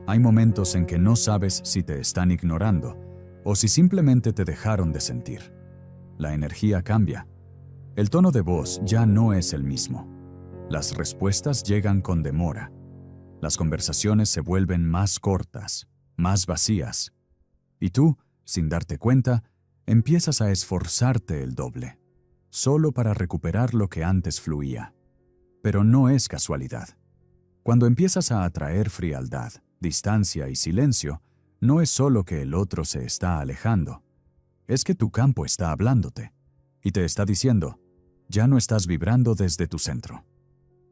Hay momentos en que no sabes si te están ignorando o si simplemente te dejaron de sentir. La energía cambia. El tono de voz ya no es el mismo. Las respuestas llegan con demora. Las conversaciones se vuelven más cortas, más vacías. Y tú, sin darte cuenta, empiezas a esforzarte el doble, solo para recuperar lo que antes fluía. Pero no es casualidad. Cuando empiezas a atraer frialdad, distancia y silencio, no es solo que el otro se está alejando, es que tu campo está hablándote y te está diciendo, ya no estás vibrando desde tu centro.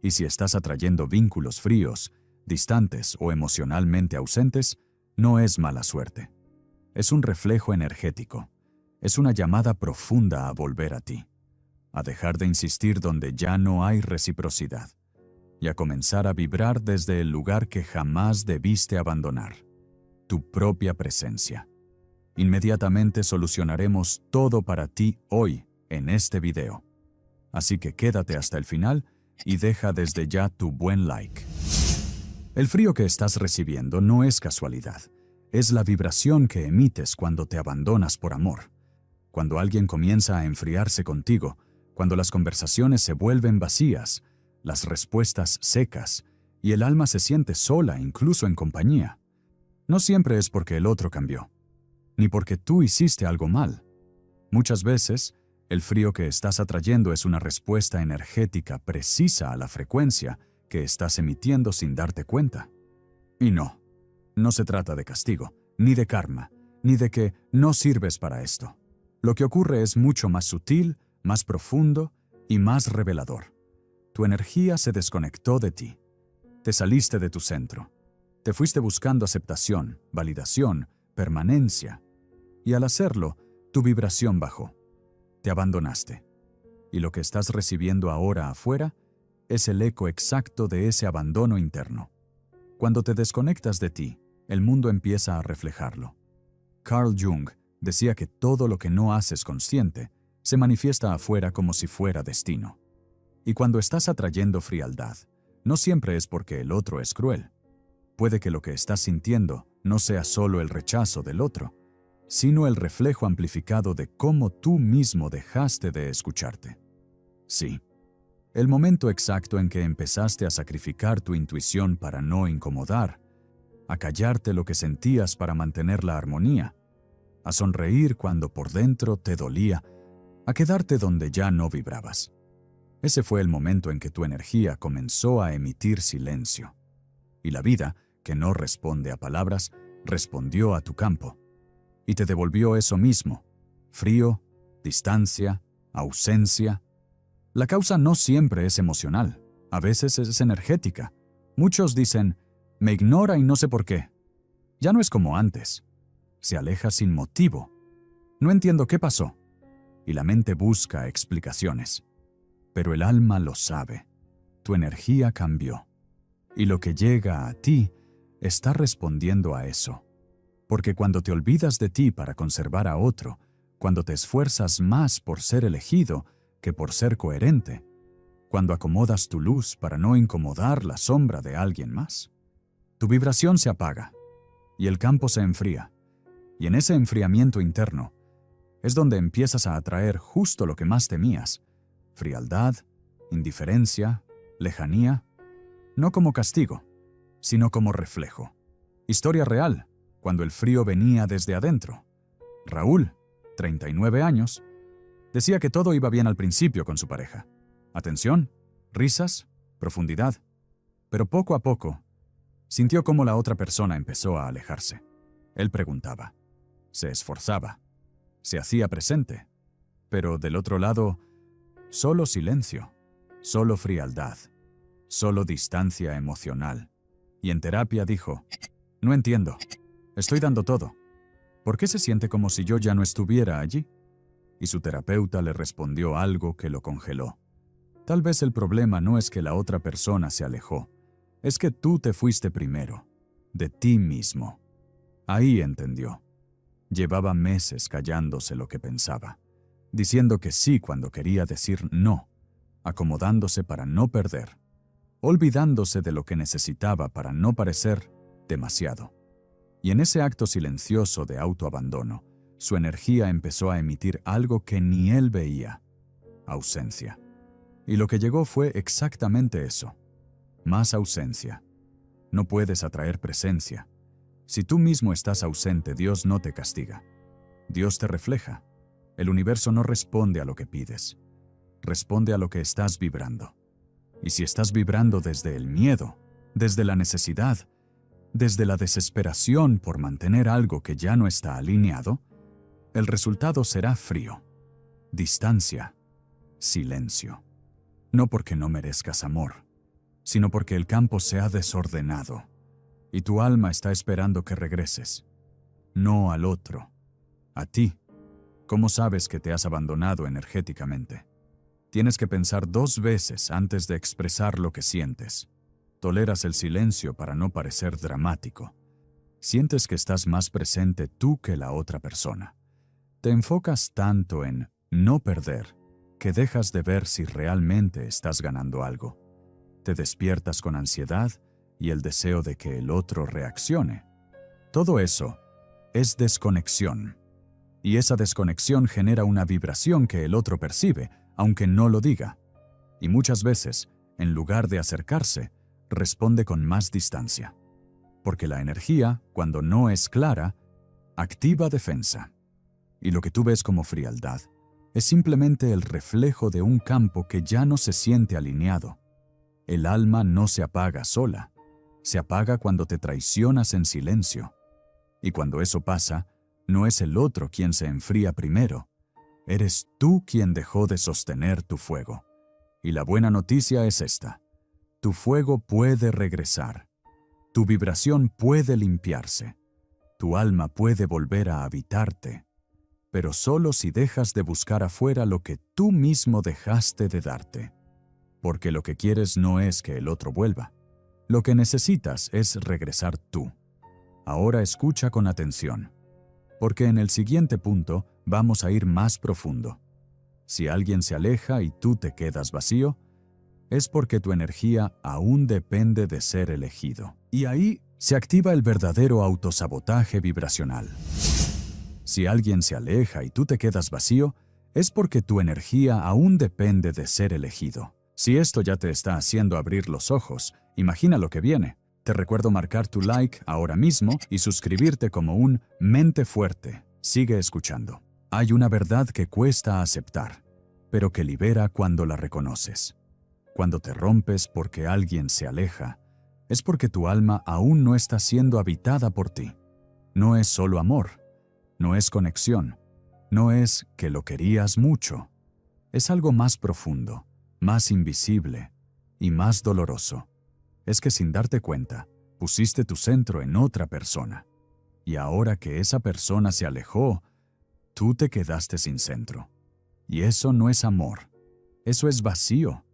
Y si estás atrayendo vínculos fríos, distantes o emocionalmente ausentes, no es mala suerte. Es un reflejo energético. Es una llamada profunda a volver a ti, a dejar de insistir donde ya no hay reciprocidad y a comenzar a vibrar desde el lugar que jamás debiste abandonar, tu propia presencia. Inmediatamente solucionaremos todo para ti hoy en este video. Así que quédate hasta el final y deja desde ya tu buen like. El frío que estás recibiendo no es casualidad. Es la vibración que emites cuando te abandonas por amor. Cuando alguien comienza a enfriarse contigo, cuando las conversaciones se vuelven vacías, las respuestas secas y el alma se siente sola incluso en compañía. No siempre es porque el otro cambió, ni porque tú hiciste algo mal. Muchas veces, el frío que estás atrayendo es una respuesta energética precisa a la frecuencia que estás emitiendo sin darte cuenta. Y no se trata de castigo, ni de karma, ni de que no sirves para esto. Lo que ocurre es mucho más sutil, más profundo y más revelador. Tu energía se desconectó de ti. Te saliste de tu centro. Te fuiste buscando aceptación, validación, permanencia. Y al hacerlo, tu vibración bajó. Te abandonaste. Y lo que estás recibiendo ahora afuera es el eco exacto de ese abandono interno. Cuando te desconectas de ti, el mundo empieza a reflejarlo. Carl Jung decía que todo lo que no haces consciente se manifiesta afuera como si fuera destino. Y cuando estás atrayendo frialdad, no siempre es porque el otro es cruel. Puede que lo que estás sintiendo no sea solo el rechazo del otro, sino el reflejo amplificado de cómo tú mismo dejaste de escucharte. Sí, el momento exacto en que empezaste a sacrificar tu intuición para no incomodar, a callarte lo que sentías para mantener la armonía, a sonreír cuando por dentro te dolía, a quedarte donde ya no vibrabas. Ese fue el momento en que tu energía comenzó a emitir silencio. Y la vida, que no responde a palabras, respondió a tu campo. Y te devolvió eso mismo: frío, distancia, ausencia. La causa no siempre es emocional, a veces es energética. Muchos dicen, me ignora y no sé por qué. Ya no es como antes. Se aleja sin motivo. No entiendo qué pasó. Y la mente busca explicaciones. Pero el alma lo sabe. Tu energía cambió. Y lo que llega a ti está respondiendo a eso. Porque cuando te olvidas de ti para conservar a otro, cuando te esfuerzas más por ser elegido que por ser coherente, cuando acomodas tu luz para no incomodar la sombra de alguien más, tu vibración se apaga y el campo se enfría. Y en ese enfriamiento interno es donde empiezas a atraer justo lo que más temías: frialdad, indiferencia, lejanía, no como castigo, sino como reflejo. Historia real, cuando el frío venía desde adentro. Raúl, 39 años, decía que todo iba bien al principio con su pareja. Atención, risas, profundidad. Pero poco a poco, sintió cómo la otra persona empezó a alejarse. Él preguntaba, se esforzaba, se hacía presente, pero del otro lado, solo silencio, solo frialdad, solo distancia emocional. Y en terapia dijo, no entiendo, estoy dando todo. ¿Por qué se siente como si yo ya no estuviera allí? Y su terapeuta le respondió algo que lo congeló. Tal vez el problema no es que la otra persona se alejó, es que tú te fuiste primero, de ti mismo. Ahí entendió. Llevaba meses callándose lo que pensaba, diciendo que sí cuando quería decir no, acomodándose para no perder, olvidándose de lo que necesitaba para no parecer demasiado. Y en ese acto silencioso de autoabandono, su energía empezó a emitir algo que ni él veía: ausencia. Y lo que llegó fue exactamente eso: más ausencia. No puedes atraer presencia. Si tú mismo estás ausente, Dios no te castiga. Dios te refleja. El universo no responde a lo que pides. Responde a lo que estás vibrando. Y si estás vibrando desde el miedo, desde la necesidad, desde la desesperación por mantener algo que ya no está alineado, el resultado será frío, distancia, silencio. No porque no merezcas amor, sino porque el campo se ha desordenado y tu alma está esperando que regreses. No al otro, a ti. ¿Cómo sabes que te has abandonado energéticamente? Tienes que pensar 2 veces antes de expresar lo que sientes. Toleras el silencio para no parecer dramático. Sientes que estás más presente tú que la otra persona. Te enfocas tanto en no perder que dejas de ver si realmente estás ganando algo. Te despiertas con ansiedad y el deseo de que el otro reaccione. Todo eso es desconexión. Y esa desconexión genera una vibración que el otro percibe, aunque no lo diga. Y muchas veces, en lugar de acercarse, responde con más distancia. Porque la energía, cuando no es clara, activa defensa. Y lo que tú ves como frialdad es simplemente el reflejo de un campo que ya no se siente alineado. El alma no se apaga sola. Se apaga cuando te traicionas en silencio. Y cuando eso pasa, no es el otro quien se enfría primero. Eres tú quien dejó de sostener tu fuego. Y la buena noticia es esta: tu fuego puede regresar. Tu vibración puede limpiarse. Tu alma puede volver a habitarte. Pero solo si dejas de buscar afuera lo que tú mismo dejaste de darte. Porque lo que quieres no es que el otro vuelva. Lo que necesitas es regresar tú. Ahora escucha con atención, porque en el siguiente punto vamos a ir más profundo. Si alguien se aleja y tú te quedas vacío, es porque tu energía aún depende de ser elegido. Y ahí se activa el verdadero autosabotaje vibracional. Si alguien se aleja y tú te quedas vacío, es porque tu energía aún depende de ser elegido. Si esto ya te está haciendo abrir los ojos, imagina lo que viene. Te recuerdo marcar tu like ahora mismo y suscribirte como un mente fuerte. Sigue escuchando. Hay una verdad que cuesta aceptar, pero que libera cuando la reconoces. Cuando te rompes porque alguien se aleja, es porque tu alma aún no está siendo habitada por ti. No es solo amor, no es conexión, no es que lo querías mucho. Es algo más profundo, más invisible y más doloroso. Es que sin darte cuenta, pusiste tu centro en otra persona. Y ahora que esa persona se alejó, tú te quedaste sin centro. Y eso no es amor, eso es vacío.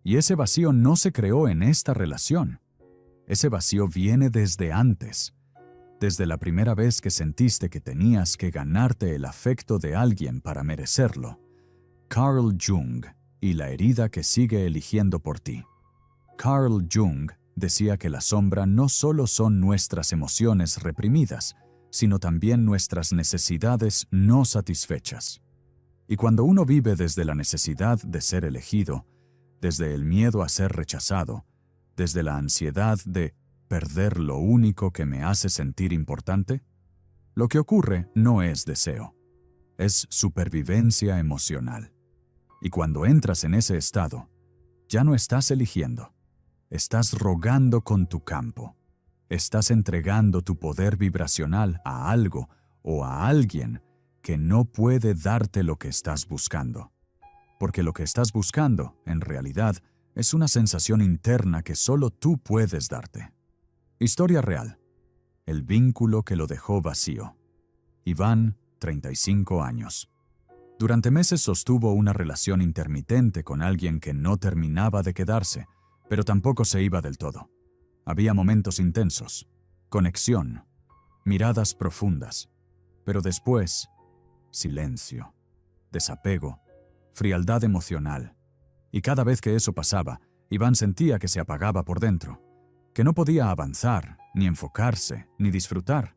Y ese vacío no se creó en esta relación. Ese vacío viene desde antes, desde la primera vez que sentiste que tenías que ganarte el afecto de alguien para merecerlo. Carl Jung y la herida que sigue eligiendo por ti. Carl Jung decía que la sombra no solo son nuestras emociones reprimidas, sino también nuestras necesidades no satisfechas. Y cuando uno vive desde la necesidad de ser elegido, desde el miedo a ser rechazado, desde la ansiedad de perder lo único que me hace sentir importante, lo que ocurre no es deseo, es supervivencia emocional. Y cuando entras en ese estado, ya no estás eligiendo, estás rogando con tu campo, estás entregando tu poder vibracional a algo o a alguien que no puede darte lo que estás buscando. Porque lo que estás buscando, en realidad, es una sensación interna que solo tú puedes darte. Historia real. El vínculo que lo dejó vacío. Iván, 35 años. Durante meses sostuvo una relación intermitente con alguien que no terminaba de quedarse, pero tampoco se iba del todo. Había momentos intensos, conexión, miradas profundas, pero después, silencio, desapego, frialdad emocional. Y cada vez que eso pasaba, Iván sentía que se apagaba por dentro, que no podía avanzar ni enfocarse, ni disfrutar,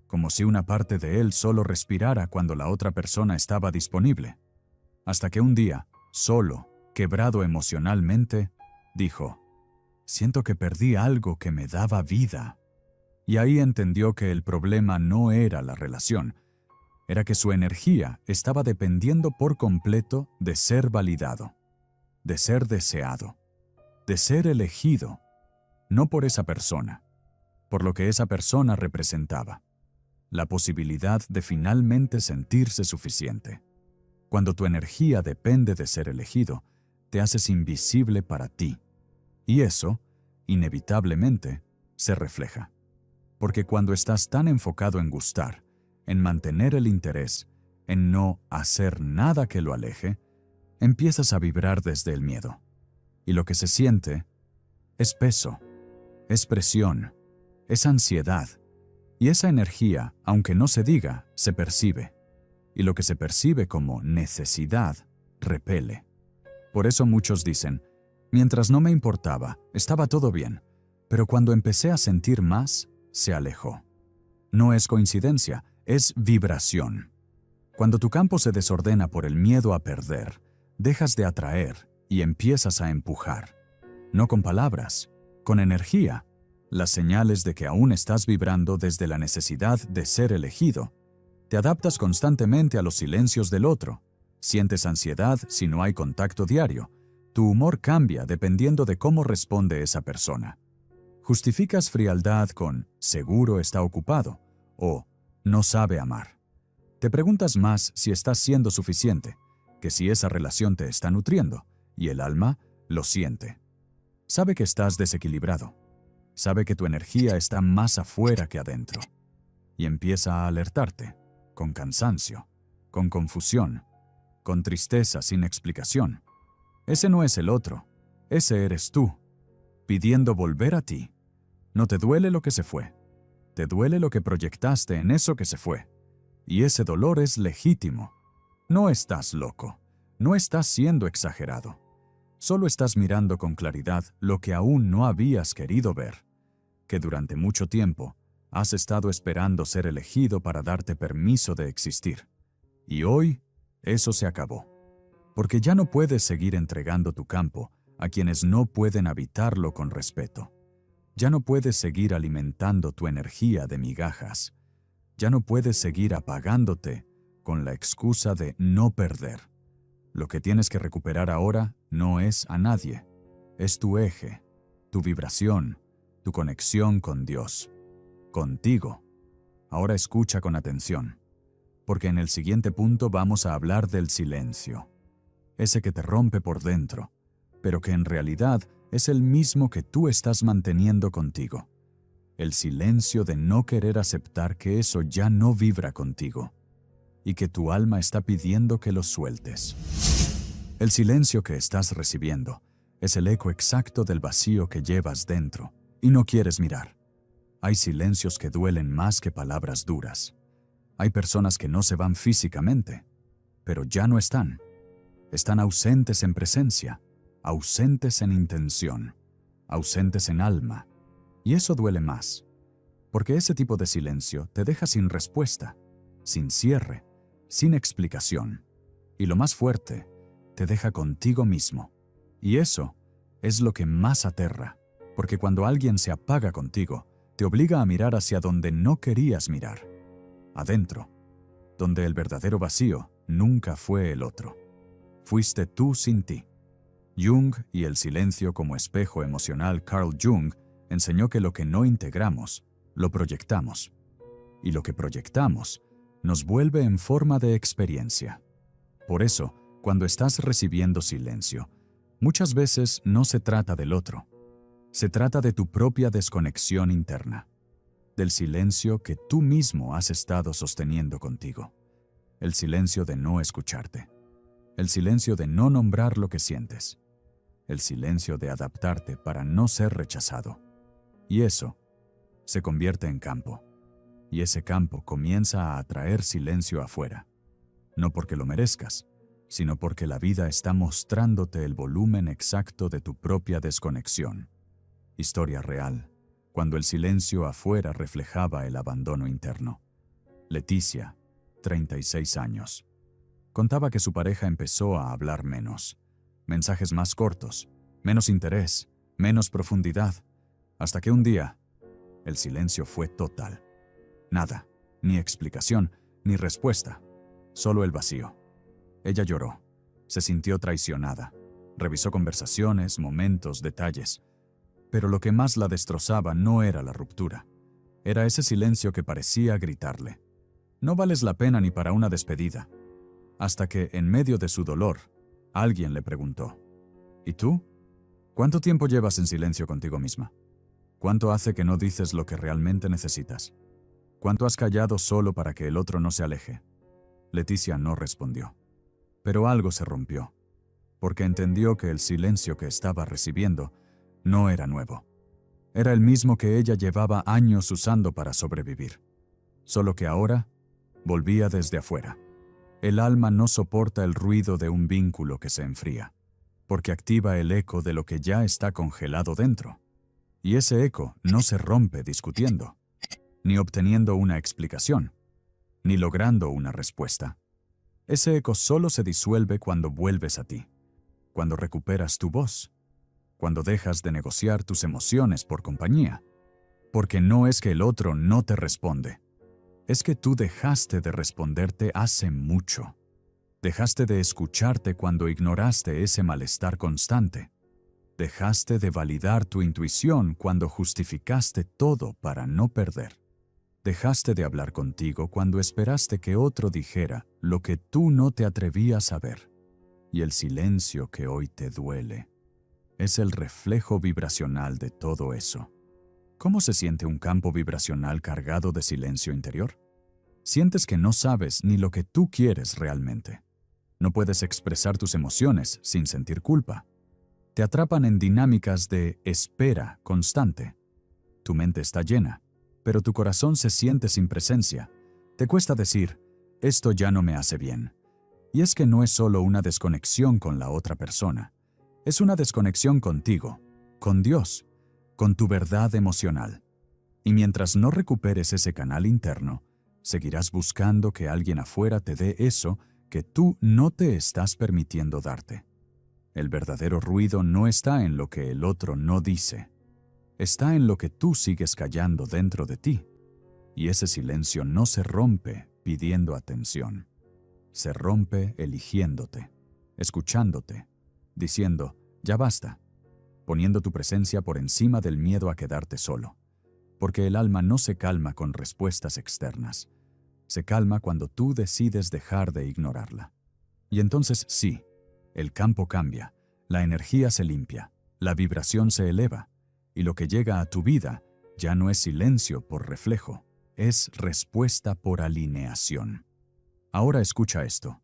como si una parte de él solo respirara cuando la otra persona estaba disponible. Hasta que un día, solo, quebrado emocionalmente, dijo: «Siento que perdí algo que me daba vida». Y ahí entendió que el problema no era la relación, era que su energía estaba dependiendo por completo de ser validado, de ser deseado, de ser elegido, no por esa persona, por lo que esa persona representaba, la posibilidad de finalmente sentirse suficiente. Cuando tu energía depende de ser elegido, te haces invisible para ti, y eso, inevitablemente, se refleja. Porque cuando estás tan enfocado en gustar, en mantener el interés, en no hacer nada que lo aleje, empiezas a vibrar desde el miedo. Y lo que se siente es peso, es presión, es ansiedad. Y esa energía, aunque no se diga, se percibe. Y lo que se percibe como necesidad, repele. Por eso muchos dicen: mientras no me importaba, estaba todo bien, pero cuando empecé a sentir más, se alejó. No es coincidencia, es vibración. Cuando tu campo se desordena por el miedo a perder, dejas de atraer y empiezas a empujar. No con palabras, con energía. Las señales de que aún estás vibrando desde la necesidad de ser elegido. Te adaptas constantemente a los silencios del otro. Sientes ansiedad si no hay contacto diario. Tu humor cambia dependiendo de cómo responde esa persona. Justificas frialdad con «seguro está ocupado» o «no sabe amar». Te preguntas más si estás siendo suficiente que si esa relación te está nutriendo, y el alma lo siente. Sabe que estás desequilibrado. Sabe que tu energía está más afuera que adentro. Y empieza a alertarte, con cansancio, con confusión, con tristeza sin explicación. Ese no es el otro, ese eres tú, pidiendo volver a ti. No te duele lo que se fue, te duele lo que proyectaste en eso que se fue. Y ese dolor es legítimo. No estás loco, no estás siendo exagerado. Solo estás mirando con claridad lo que aún no habías querido ver, que durante mucho tiempo has estado esperando ser elegido para darte permiso de existir. Y hoy, eso se acabó. Porque ya no puedes seguir entregando tu campo a quienes no pueden habitarlo con respeto. Ya no puedes seguir alimentando tu energía de migajas. Ya no puedes seguir apagándote con la excusa de no perder. Lo que tienes que recuperar ahora no es a nadie. Es tu eje, tu vibración, tu conexión con Dios, contigo. Ahora escucha con atención, porque en el siguiente punto vamos a hablar del silencio. Ese que te rompe por dentro, pero que en realidad es el mismo que tú estás manteniendo contigo. El silencio de no querer aceptar que eso ya no vibra contigo y que tu alma está pidiendo que lo sueltes. El silencio que estás recibiendo es el eco exacto del vacío que llevas dentro y no quieres mirar. Hay silencios que duelen más que palabras duras. Hay personas que no se van físicamente, pero ya no están. Están ausentes en presencia, ausentes en intención, ausentes en alma. Y eso duele más, porque ese tipo de silencio te deja sin respuesta, sin cierre, sin explicación. Y lo más fuerte, te deja contigo mismo. Y eso es lo que más aterra, porque cuando alguien se apaga contigo, te obliga a mirar hacia donde no querías mirar, adentro, donde el verdadero vacío nunca fue el otro. Fuiste tú sin ti. Jung y el silencio como espejo emocional. Carl Jung enseñó que lo que no integramos, lo proyectamos. Y lo que proyectamos nos vuelve en forma de experiencia. Por eso, cuando estás recibiendo silencio, muchas veces no se trata del otro. Se trata de tu propia desconexión interna, del silencio que tú mismo has estado sosteniendo contigo. El silencio de no escucharte. El silencio de no nombrar lo que sientes. El silencio de adaptarte para no ser rechazado. Y eso se convierte en campo. Y ese campo comienza a atraer silencio afuera. No porque lo merezcas, sino porque la vida está mostrándote el volumen exacto de tu propia desconexión. Historia real, cuando el silencio afuera reflejaba el abandono interno. Leticia, 36 años. Contaba que su pareja empezó a hablar menos. Mensajes más cortos, menos interés, menos profundidad, hasta que un día, el silencio fue total. Nada, ni explicación, ni respuesta, solo el vacío. Ella lloró, se sintió traicionada, revisó conversaciones, momentos, detalles. Pero lo que más la destrozaba no era la ruptura. Era ese silencio que parecía gritarle: no vales la pena ni para una despedida. Hasta que, en medio de su dolor, alguien le preguntó: ¿y tú? ¿Cuánto tiempo llevas en silencio contigo misma? ¿Cuánto hace que no dices lo que realmente necesitas? ¿Cuánto has callado solo para que el otro no se aleje? Leticia no respondió. Pero algo se rompió, porque entendió que el silencio que estaba recibiendo no era nuevo. Era el mismo que ella llevaba años usando para sobrevivir. Solo que ahora volvía desde afuera. El alma no soporta el ruido de un vínculo que se enfría, porque activa el eco de lo que ya está congelado dentro. Y ese eco no se rompe discutiendo, ni obteniendo una explicación, ni logrando una respuesta. Ese eco solo se disuelve cuando vuelves a ti, cuando recuperas tu voz, cuando dejas de negociar tus emociones por compañía. Porque no es que el otro no te responde, es que tú dejaste de responderte hace mucho. Dejaste de escucharte cuando ignoraste ese malestar constante. Dejaste de validar tu intuición cuando justificaste todo para no perder. Dejaste de hablar contigo cuando esperaste que otro dijera lo que tú no te atrevías a ver. Y el silencio que hoy te duele es el reflejo vibracional de todo eso. ¿Cómo se siente un campo vibracional cargado de silencio interior? Sientes que no sabes ni lo que tú quieres realmente. No puedes expresar tus emociones sin sentir culpa. Te atrapan en dinámicas de espera constante. Tu mente está llena, pero tu corazón se siente sin presencia. Te cuesta decir: esto ya no me hace bien. Y es que no es solo una desconexión con la otra persona. Es una desconexión contigo, con Dios, con tu verdad emocional. Y mientras no recuperes ese canal interno, seguirás buscando que alguien afuera te dé eso que tú no te estás permitiendo darte. El verdadero ruido no está en lo que el otro no dice. Está en lo que tú sigues callando dentro de ti. Y ese silencio no se rompe pidiendo atención. Se rompe eligiéndote, escuchándote, diciendo: ya basta, poniendo tu presencia por encima del miedo a quedarte solo. Porque el alma no se calma con respuestas externas. Se calma cuando tú decides dejar de ignorarla. Y entonces sí, el campo cambia, la energía se limpia, la vibración se eleva, y lo que llega a tu vida ya no es silencio por reflejo, es respuesta por alineación. Ahora escucha esto,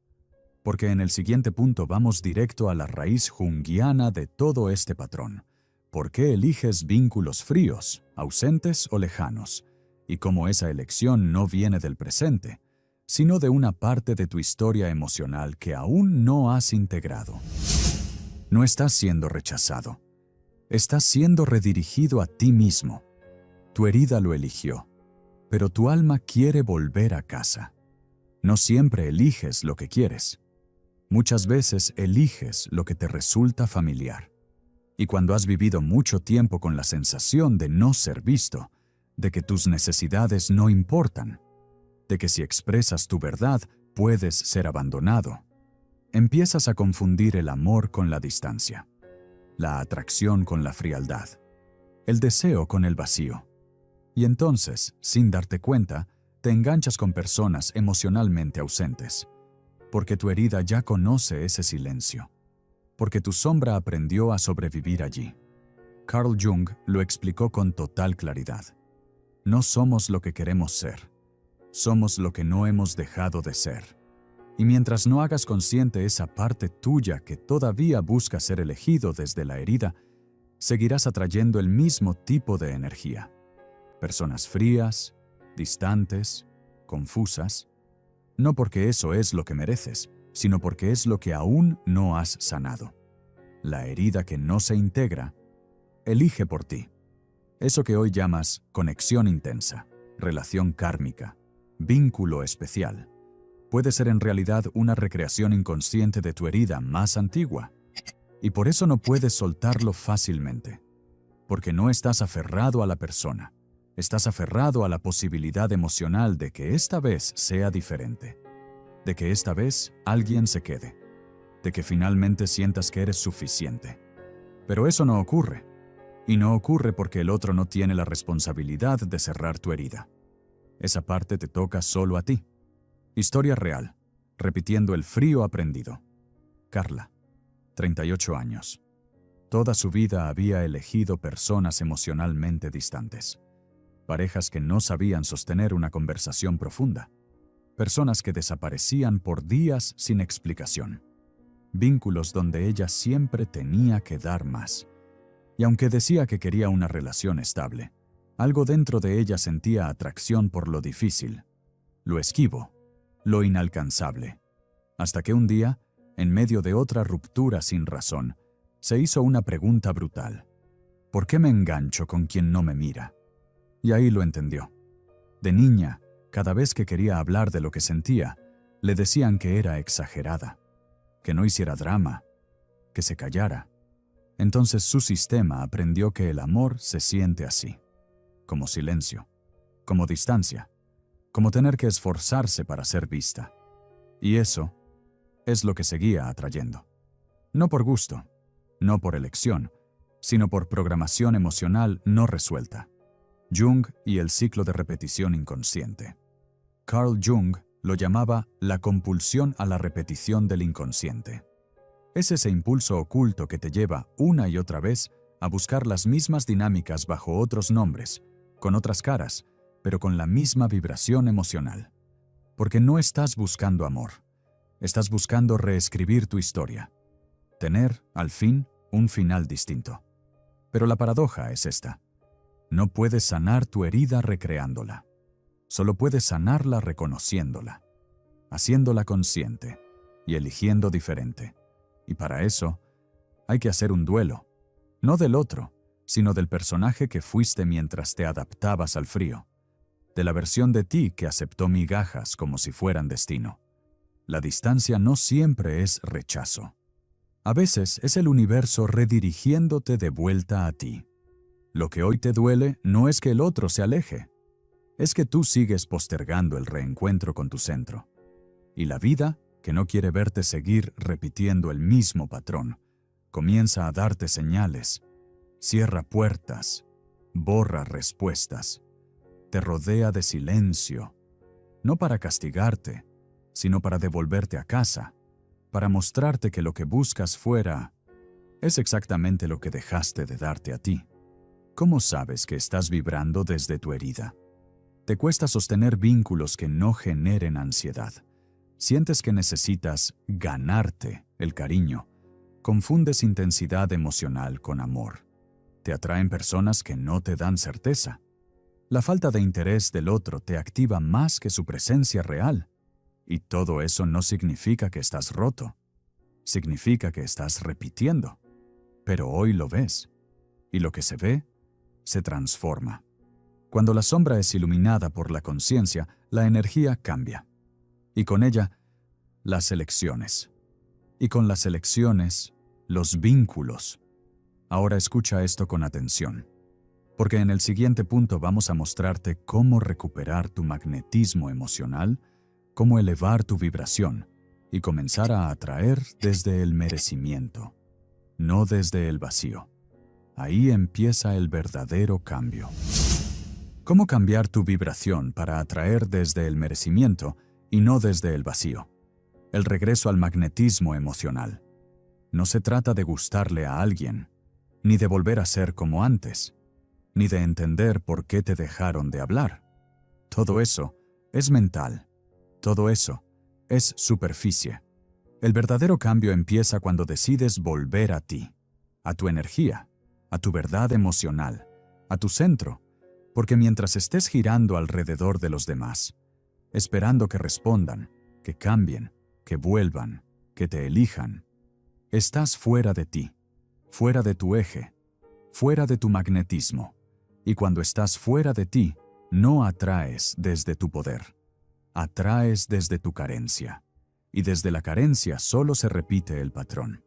porque en el siguiente punto vamos directo a la raíz junguiana de todo este patrón. ¿Por qué eliges vínculos fríos, ausentes o lejanos? Y cómo esa elección no viene del presente, sino de una parte de tu historia emocional que aún no has integrado. No estás siendo rechazado. Estás siendo redirigido a ti mismo. Tu herida lo eligió, pero tu alma quiere volver a casa. No siempre eliges lo que quieres. Muchas veces eliges lo que te resulta familiar. Y cuando has vivido mucho tiempo con la sensación de no ser visto, de que tus necesidades no importan, de que si expresas tu verdad puedes ser abandonado, empiezas a confundir el amor con la distancia, la atracción con la frialdad, el deseo con el vacío. Y entonces, sin darte cuenta, te enganchas con personas emocionalmente ausentes, porque tu herida ya conoce ese silencio, porque tu sombra aprendió a sobrevivir allí. Carl Jung lo explicó con total claridad. No somos lo que queremos ser, somos lo que no hemos dejado de ser. Y mientras no hagas consciente esa parte tuya que todavía busca ser elegido desde la herida, seguirás atrayendo el mismo tipo de energía. Personas frías, distantes, confusas. No porque eso es lo que mereces, sino porque es lo que aún no has sanado. La herida que no se integra, elige por ti. Eso que hoy llamas conexión intensa, relación kármica, vínculo especial, puede ser en realidad una recreación inconsciente de tu herida más antigua. Y por eso no puedes soltarlo fácilmente. Porque no estás aferrado a la persona. Estás aferrado a la posibilidad emocional de que esta vez sea diferente. De que esta vez alguien se quede. De que finalmente sientas que eres suficiente. Pero eso no ocurre. Y no ocurre porque el otro no tiene la responsabilidad de cerrar tu herida. Esa parte te toca solo a ti. Historia real, repitiendo el frío aprendido. Carla, 38 años. Toda su vida había elegido personas emocionalmente distantes. Parejas que no sabían sostener una conversación profunda. Personas que desaparecían por días sin explicación. Vínculos donde ella siempre tenía que dar más. Y aunque decía que quería una relación estable, algo dentro de ella sentía atracción por lo difícil, lo esquivo, lo inalcanzable. Hasta que un día, en medio de otra ruptura sin razón, se hizo una pregunta brutal. ¿Por qué me engancho con quien no me mira? Y ahí lo entendió. De niña, cada vez que quería hablar de lo que sentía, le decían que era exagerada, que no hiciera drama, que se callara. Entonces su sistema aprendió que el amor se siente así, como silencio, como distancia, como tener que esforzarse para ser vista. Y eso es lo que seguía atrayendo. No por gusto, no por elección, sino por programación emocional no resuelta. Jung y el ciclo de repetición inconsciente. Carl Jung lo llamaba la compulsión a la repetición del inconsciente. Es ese impulso oculto que te lleva una y otra vez a buscar las mismas dinámicas bajo otros nombres, con otras caras, pero con la misma vibración emocional. Porque no estás buscando amor, estás buscando reescribir tu historia. Tener, al fin, un final distinto. Pero la paradoja es esta. No puedes sanar tu herida recreándola. Solo puedes sanarla reconociéndola, haciéndola consciente y eligiendo diferente. Y para eso, hay que hacer un duelo, no del otro, sino del personaje que fuiste mientras te adaptabas al frío, de la versión de ti que aceptó migajas como si fueran destino. La distancia no siempre es rechazo. A veces es el universo redirigiéndote de vuelta a ti. Lo que hoy te duele no es que el otro se aleje, es que tú sigues postergando el reencuentro con tu centro. Y la vida, que no quiere verte seguir repitiendo el mismo patrón, comienza a darte señales, cierra puertas, borra respuestas, te rodea de silencio, no para castigarte, sino para devolverte a casa, para mostrarte que lo que buscas fuera es exactamente lo que dejaste de darte a ti. ¿Cómo sabes que estás vibrando desde tu herida? Te cuesta sostener vínculos que no generen ansiedad. Sientes que necesitas ganarte el cariño. Confundes intensidad emocional con amor. Te atraen personas que no te dan certeza. La falta de interés del otro te activa más que su presencia real. Y todo eso no significa que estás roto. Significa que estás repitiendo. Pero hoy lo ves. Y lo que se ve, se transforma. Cuando la sombra es iluminada por la conciencia, la energía cambia. Y con ella, las elecciones. Y con las elecciones, los vínculos. Ahora escucha esto con atención, porque en el siguiente punto vamos a mostrarte cómo recuperar tu magnetismo emocional, cómo elevar tu vibración y comenzar a atraer desde el merecimiento, no desde el vacío. Ahí empieza el verdadero cambio. ¿Cómo cambiar tu vibración para atraer desde el merecimiento y no desde el vacío? El regreso al magnetismo emocional. No se trata de gustarle a alguien, ni de volver a ser como antes, ni de entender por qué te dejaron de hablar. Todo eso es mental. Todo eso es superficie. El verdadero cambio empieza cuando decides volver a ti, a tu energía, a tu verdad emocional, a tu centro, porque mientras estés girando alrededor de los demás, esperando que respondan, que cambien, que vuelvan, que te elijan, estás fuera de ti, fuera de tu eje, fuera de tu magnetismo, Y cuando estás fuera de ti, no atraes desde tu poder. Atraes desde tu carencia. Y desde la carencia solo se repite el patrón.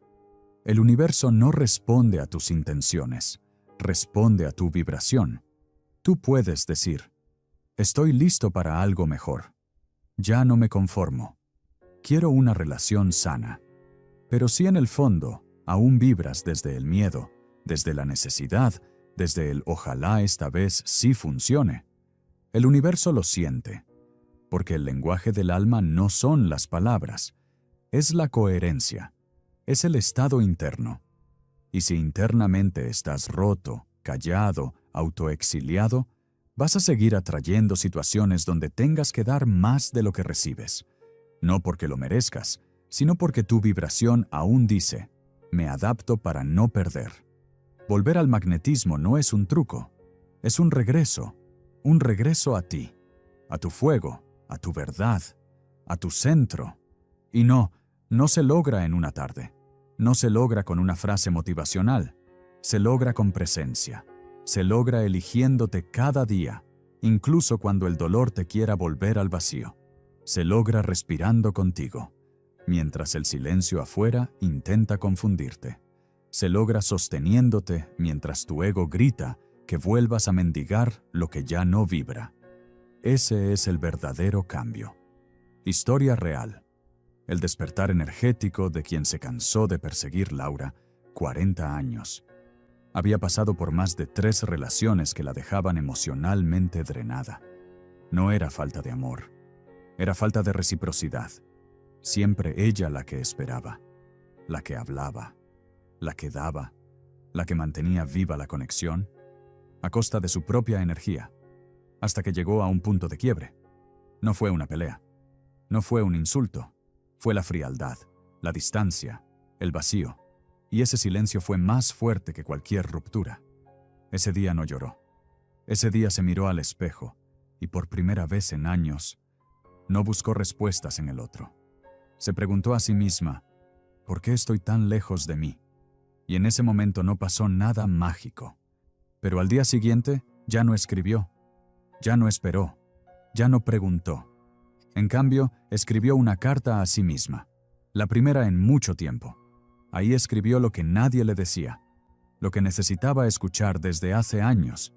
El universo no responde a tus intenciones, responde a tu vibración. Tú puedes decir, estoy listo para algo mejor. Ya no me conformo. Quiero una relación sana. Pero si en el fondo aún vibras desde el miedo, desde la necesidad, desde el ojalá esta vez sí funcione, el universo lo siente, porque el lenguaje del alma no son las palabras, es la coherencia, es el estado interno. Y si internamente estás roto, callado, autoexiliado, vas a seguir atrayendo situaciones donde tengas que dar más de lo que recibes. No porque lo merezcas, sino porque tu vibración aún dice, me adapto para no perder. Volver al magnetismo no es un truco, es un regreso a ti, a tu fuego, a tu verdad, a tu centro. Y no se logra en una tarde, no se logra con una frase motivacional, se logra con presencia. Se logra eligiéndote cada día, incluso cuando el dolor te quiera volver al vacío. Se logra respirando contigo, mientras el silencio afuera intenta confundirte. Se logra sosteniéndote mientras tu ego grita que vuelvas a mendigar lo que ya no vibra. Ese es el verdadero cambio. Historia real. El despertar energético de quien se cansó de perseguir Laura 40 años. Había pasado por más de 3 relaciones que la dejaban emocionalmente drenada. No era falta de amor, era falta de reciprocidad. Siempre ella la que esperaba, la que hablaba, la que daba, la que mantenía viva la conexión, a costa de su propia energía, hasta que llegó a un punto de quiebre. No fue una pelea, no fue un insulto, fue la frialdad, la distancia, el vacío. Y ese silencio fue más fuerte que cualquier ruptura. Ese día no lloró. Ese día se miró al espejo y por primera vez en años no buscó respuestas en el otro. Se preguntó a sí misma, ¿por qué estoy tan lejos de mí? Y en ese momento no pasó nada mágico. Pero al día siguiente ya no escribió, ya no esperó, ya no preguntó. En cambio, escribió una carta a sí misma, la primera en mucho tiempo. Ahí escribió lo que nadie le decía, lo que necesitaba escuchar desde hace años.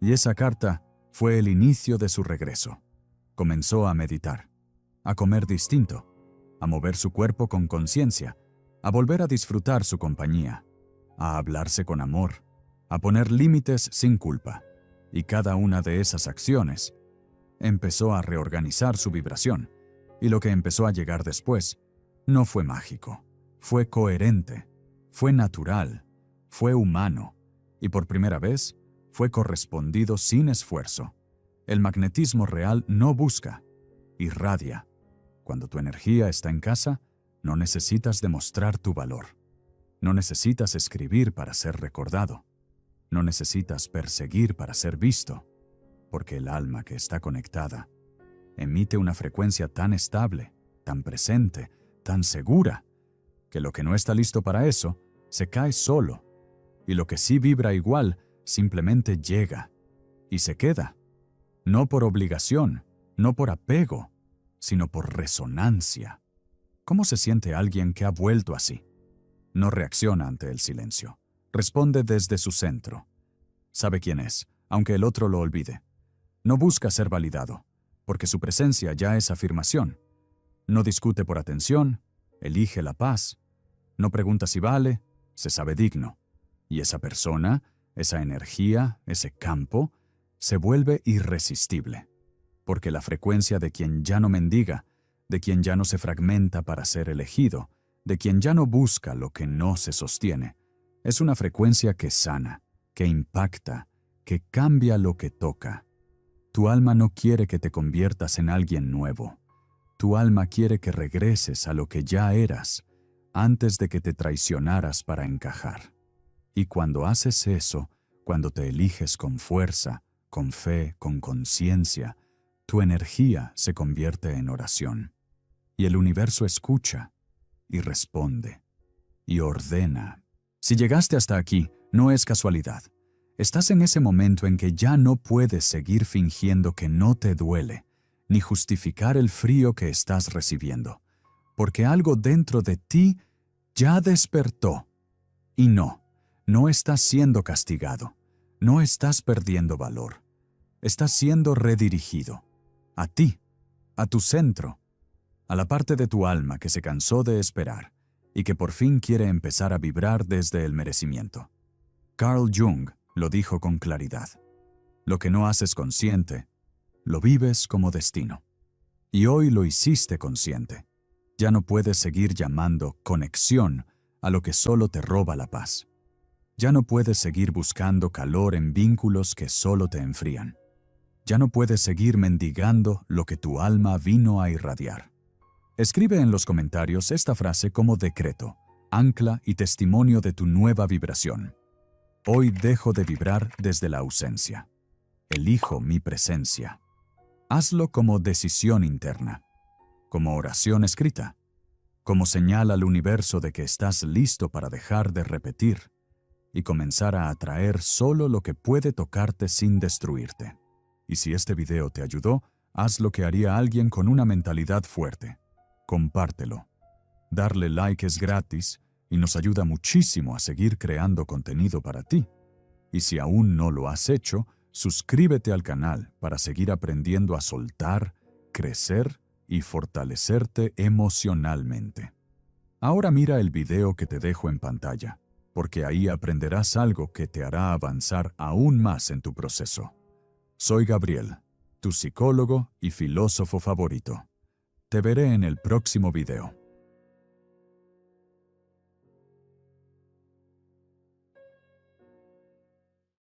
Y esa carta fue el inicio de su regreso. Comenzó a meditar, a comer distinto, a mover su cuerpo con conciencia, a volver a disfrutar su compañía, a hablarse con amor, a poner límites sin culpa. Y cada una de esas acciones empezó a reorganizar su vibración. Y lo que empezó a llegar después no fue mágico. Fue coherente, fue natural, fue humano y por primera vez fue correspondido sin esfuerzo. El magnetismo real no busca, irradia. Cuando tu energía está en casa, no necesitas demostrar tu valor. No necesitas escribir para ser recordado. No necesitas perseguir para ser visto, porque el alma que está conectada emite una frecuencia tan estable, tan presente, tan segura, que lo que no está listo para eso, se cae solo, y lo que sí vibra igual, simplemente llega, y se queda, no por obligación, no por apego, sino por resonancia. ¿Cómo se siente alguien que ha vuelto así? No reacciona ante el silencio, responde desde su centro. Sabe quién es, aunque el otro lo olvide. No busca ser validado, porque su presencia ya es afirmación. No discute por atención, elige la paz. No pregunta si vale, se sabe digno. Y esa persona, esa energía, ese campo, se vuelve irresistible. Porque la frecuencia de quien ya no mendiga, de quien ya no se fragmenta para ser elegido, de quien ya no busca lo que no se sostiene, es una frecuencia que sana, que impacta, que cambia lo que toca. Tu alma no quiere que te conviertas en alguien nuevo. Tu alma quiere que regreses a lo que ya eras, antes de que te traicionaras para encajar. Y cuando haces eso, cuando te eliges con fuerza, con fe, con conciencia, tu energía se convierte en oración. Y el universo escucha, y responde, y ordena. Si llegaste hasta aquí, no es casualidad. Estás en ese momento en que ya no puedes seguir fingiendo que no te duele, ni justificar el frío que estás recibiendo, porque algo dentro de ti ya despertó. Y no estás siendo castigado, no estás perdiendo valor, estás siendo redirigido, a ti, a tu centro, a la parte de tu alma que se cansó de esperar y que por fin quiere empezar a vibrar desde el merecimiento. Carl Jung lo dijo con claridad. Lo que no haces consciente, lo vives como destino. Y hoy lo hiciste consciente. Ya no puedes seguir llamando conexión a lo que solo te roba la paz. Ya no puedes seguir buscando calor en vínculos que solo te enfrían. Ya no puedes seguir mendigando lo que tu alma vino a irradiar. Escribe en los comentarios esta frase como decreto, ancla y testimonio de tu nueva vibración. Hoy dejo de vibrar desde la ausencia. Elijo mi presencia. Hazlo como decisión interna, como oración escrita, como señal al universo de que estás listo para dejar de repetir y comenzar a atraer solo lo que puede tocarte sin destruirte. Y si este video te ayudó, haz lo que haría alguien con una mentalidad fuerte. Compártelo. Darle like es gratis y nos ayuda muchísimo a seguir creando contenido para ti. Y si aún no lo has hecho, suscríbete al canal para seguir aprendiendo a soltar, crecer y fortalecerte emocionalmente. Ahora mira el video que te dejo en pantalla, porque ahí aprenderás algo que te hará avanzar aún más en tu proceso. Soy Gabriel, tu psicólogo y filósofo favorito. Te veré en el próximo video.